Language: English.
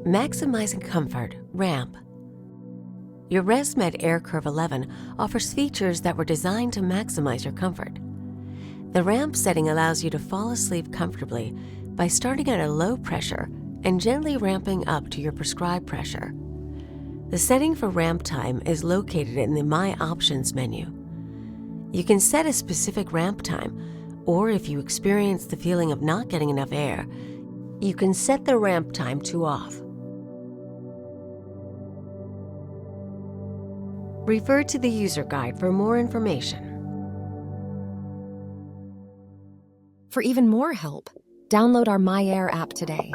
Maximizing comfort, ramp. Your Resmed AirCurve 11 offers features that were designed to maximize your comfort. The ramp setting allows you to fall asleep comfortably by starting at a low pressure and gently ramping up to your prescribed pressure. The setting for ramp time is located in the My Options menu. You can set a specific ramp time, or if you experience the feeling of not getting enough air, you can set the ramp time to off. Refer to the user guide for more information. For even more help, download our MyAir app today.